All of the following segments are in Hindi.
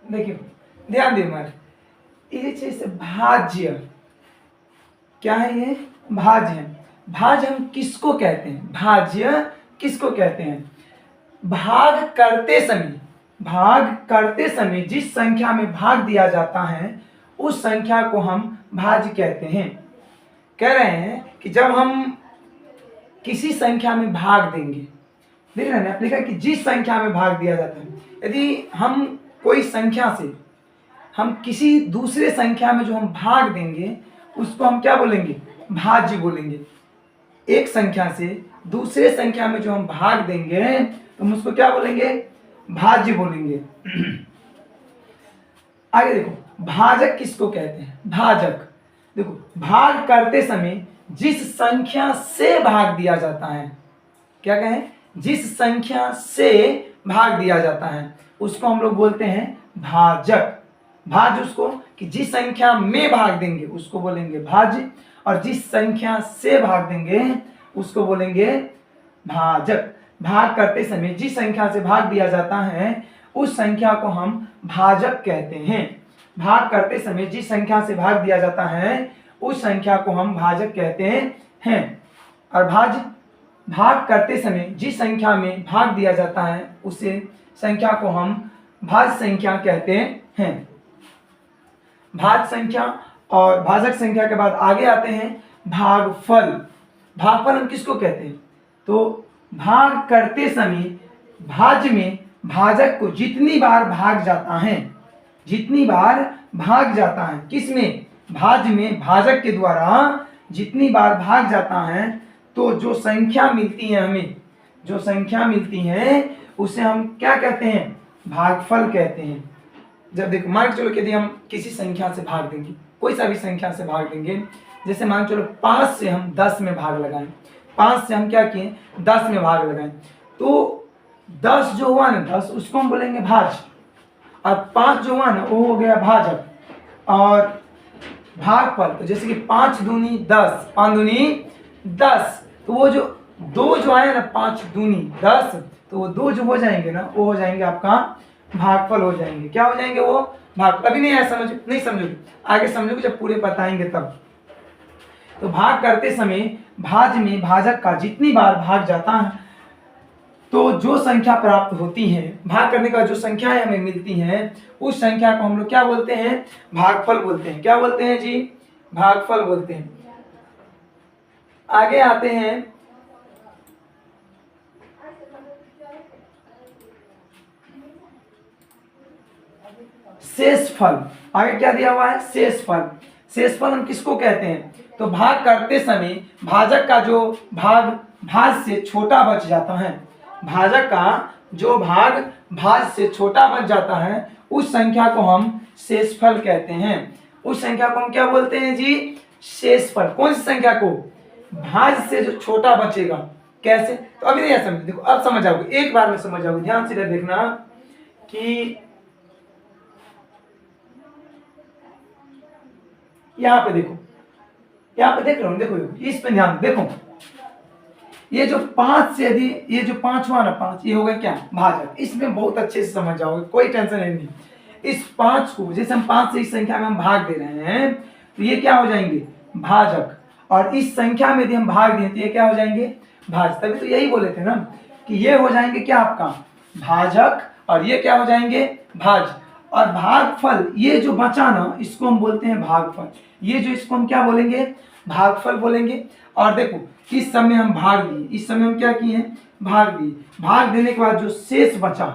देखिए ध्यान दिए मत, ये चीज भाज्य, क्या है ये? भाज्य। भाज्य हम किसको कहते हैं? भाज्य किसको कहते हैं? भाग करते समय जिस संख्या में भाग दिया जाता है उस संख्या को हम भाज्य कहते हैं। कह रहे हैं कि जब हम किसी संख्या में भाग देंगे, देख रहे हैं ना, लिखा कि जिस संख्या में भाग दिया जाता है, यदि हम कोई संख्या से हम किसी दूसरे संख्या में जो हम भाग देंगे उसको हम क्या बोलेंगे? भाज्य बोलेंगे। एक संख्या से दूसरे संख्या में जो हम भाग देंगे तो हम उसको क्या बोलेंगे? भाज्य बोलेंगे। आगे देखो, भाजक किसको कहते हैं? भाजक देखो, भाग करते समय जिस संख्या से भाग दिया जाता है, क्या कहें? जिस संख्या से भाग दिया जाता है उसको हम लोग बोलते हैं भाजक। भाज्य उसको कि जिस संख्या में भाग देंगे उसको बोलेंगे भाज्य, और जिस संख्या से भाग देंगे उसको बोलेंगे भाजक। भाग करते समय जिस संख्या से भाग दिया जाता है उस संख्या को हम भाजक कहते हैं। भाग करते समय जिस संख्या से भाग दिया जाता है उस संख्या को हम भाजक कहते हैं। और भाग करते समय जिस संख्या में भाग दिया जाता है उसे संख्या को हम भाज्य संख्या कहते हैं। भाज्य संख्या और भाजक संख्या के बाद आगे आते हैं भागफल। भागफल हम किसको कहते हैं? तो भाग करते समय भाज्य में भाजक को जितनी बार भाग जाता है, जितनी बार भाग जाता है, किसमें? भाज्य में भाजक के द्वारा जितनी बार भाग जाता है तो जो संख्या मिलती है, हमें जो संख्या मिलती है उसे हम क्या कहते हैं? भागफल कहते हैं। जब देखो मान के चलो कि यदि हम किसी संख्या से भाग देंगे, कोई सा भी संख्या से भाग देंगे, जैसे मान के चलो 5 से हम 10 में भाग लगाएं, 5 से हम क्या किए? 10 में भाग लगाएं, तो 10 जो हुआ ना 10, उसको हम बोलेंगे भाज्य, और 5 जो हुआ ना वो हो गया भाजक। और भागफल तो जैसे कि 5 दूनी 10, 5 दूनी 10, तो वो जो 2 जो आए ना 5 दूनी 10, तो वो 2 जो हो जाएंगे ना वो हो जाएंगे आपका भागफल हो जाएंगे। क्या हो जाएंगे? वो भाग। अभी नहीं आया समझ, नहीं समझोगे, आगे समझोगे जब पूरे बताएंगे तब। तो भाग करते समय भाज्य में भाजक का जितनी बार भाग जाता है तो जो संख्या प्राप्त होती है, भाग करने का जो संख्याएं हमें मिलती हैं उस संख्या को हम लोग क्या बोलते हैं? भागफल बोलते हैं। क्या बोलते हैं जी? भागफल बोलते हैं। आगे आते हैं शेषफल। आगे क्या दिया हुआ है? शेषफल। शेषफल हम किसको कहते हैं? तो भाग करते समय भाजक का जो भाग भाज्य से छोटा बच जाता है, भाजक का जो भाग भाज्य से छोटा बच जाता है उस संख्या को हम शेषफल कहते हैं। उस संख्या को हम क्या बोलते हैं जी? शेषफल। कौन सी संख्या को? भाज्य से जो छोटा बचेगा। कैसे? तो अभी नहीं समझ, देखो अब समझ आओगे, एक बार में समझ आओगे। ध्यान से देखना कि यहाँ पे देखो, यहाँ पे देख रहा हूं, देखो इस पे ध्यान देखो, ये जो 5 से यदि ये जो 5 हुआ ना 5, ये हो गया क्या? भाजक। इसमें बहुत अच्छे से समझ जाओगे, कोई टेंशन नहीं। इस 5 को जैसे हम 5 से इस संख्या में हम भाग दे रहे हैं तो ये क्या हो जाएंगे? भाजक। और इस संख्या में यदि हम भाग दें तो ये क्या हो जाएंगे? भाज्य। तभी तो यही बोले थे ना कि ये हो जाएंगे क्या आपका? भाजक, और ये क्या हो जाएंगे? भाज्य। और भागफल, ये जो बचा ना इसको हम बोलते हैं भागफल। ये जो इसको हम क्या बोलेंगे? भागफल बोलेंगे। और देखो इस समय हम भाग दिए, इस समय हम क्या किए हैं? भाग दिए। भाग देने के बाद जो शेष बचा,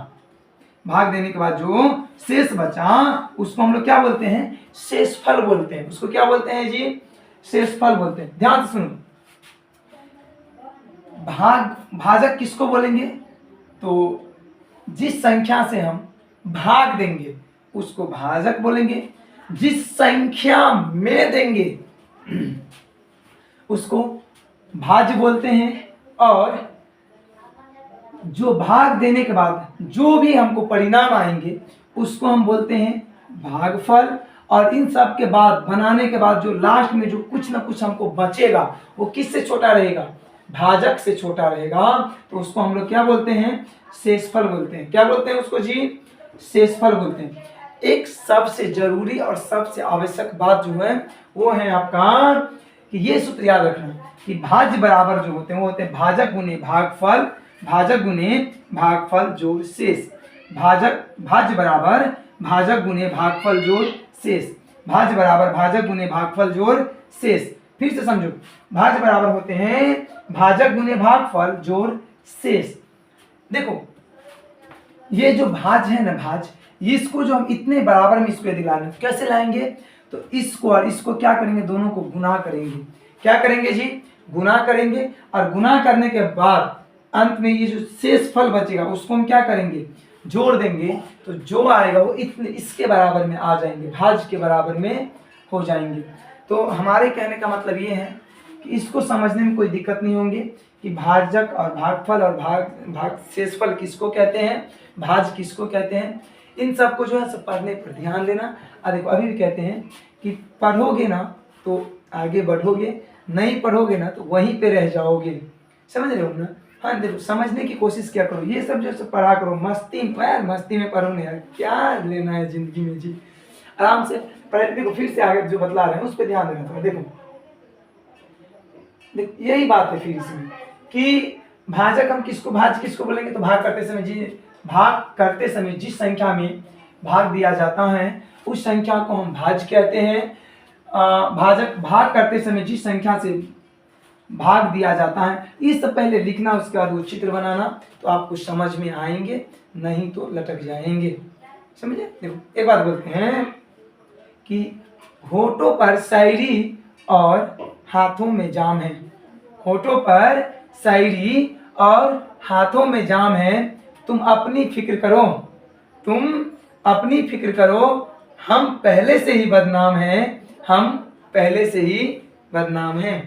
भाग देने के बाद जो शेष बचा उसको हम लोग क्या बोलते हैं? शेषफल बोलते हैं। उसको क्या बोलते हैं जी? शेषफल बोलते हैं। ध्यान से सुनो, भाजक किसको बोलेंगे? तो जिस संख्या से हम भाग देंगे उसको भाजक बोलेंगे, जिस संख्या में देंगे उसको भाज्य बोलते हैं, और जो भाग देने के बाद जो भी हमको परिणाम आएंगे उसको हम बोलते हैं भागफल। और इन सब के बाद बनाने के बाद जो लास्ट में जो कुछ ना कुछ हमको बचेगा वो किससे छोटा रहेगा? भाजक से छोटा रहेगा, तो उसको हम लोग क्या बोलते हैं? शेषफल बोलते हैं। क्या बोलते हैं उसको जी? शेषफल बोलते हैं। एक सबसे जरूरी और सबसे आवश्यक बात जो है वो है आपका कि ये सूत्र याद रखना कि भाज्य बराबर जो होते हैं वो होते हैं भाजक गुने भागफल, भाजक गुने भागफल जोड़ शेष। भाज्य बराबर भाजक गुने भागफल जोड़ शेष। भाज्य बराबर भाजक गुने भागफल जोड़ शेष। फिर से समझो, भाज्य बराबर होते हैं भाजक गुने भागफल जोड़ शेष। देखो ये जो भाज है ना, भाज, इसको जो हम इतने बराबर में इसको यदि लाएंगे तो कैसे लाएंगे, तो इसको और इसको क्या करेंगे, दोनों को गुना करेंगे। क्या करेंगे जी, गुना करेंगे, और गुना करने के बाद अंत में ये जो शेष फल बचेगा उसको हम क्या करेंगे, जोड़ देंगे। तो जो आएगा वो इतने इसके बराबर में आ जाएंगे, भाज के बराबर में हो जाएंगे। तो हमारे कहने का मतलब ये है कि इसको समझने में कोई दिक्कत नहीं होंगी कि भाजक और भागफल और भाग शेषफल किसको कहते हैं, भाज किसको कहते हैं, इन सब को जो है सब पढ़ने पर ध्यान देना। और देखो अभी भी कहते हैं कि पढ़ोगे ना तो आगे बढ़ोगे, नहीं पढ़ोगे ना तो वहीं पे रह जाओगे। समझ रहे हो ना? हाँ देखो, समझने की कोशिश क्या करो, ये सब जो पढ़ा करो मस्ती में, यार मस्ती में पढ़ो नहीं यार, क्या लेना है जिंदगी में जी। आराम से पढ़े। देखो फिर से आगे जो बतला रहे हैं उस पर ध्यान देना थोड़ा। देखो यही बात है फिर इसमें कि भाजक हम किसको, भाज किसको बोलेंगे, तो भाग करते समय जिस संख्या में भाग दिया जाता है उस संख्या को हम भाज कहते हैं। भाजक भाग करते समय जिस संख्या से भाग दिया जाता है, इस पहले लिखना, उसके बाद वो चित्र बनाना, तो आपको समझ में आएंगे, नहीं तो लटक जाएंगे। समझे? देखो एक बात बोलते हैं कि होठों पर शायरी और हाथों में जाम है। होठों पर शायरी और हाथों में जाम है, तुम अपनी फिक्र करो, तुम अपनी फिक्र करो, हम पहले से ही बदनाम हैं, हम पहले से ही बदनाम हैं।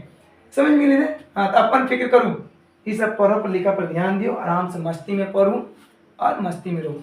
समझ में नहीं? हाँ, तो अपन फिक्र करूँ, ये सब पढ़ो, पर लिखा पर ध्यान दियो, आराम से मस्ती में पढ़ूँ और मस्ती में रहो।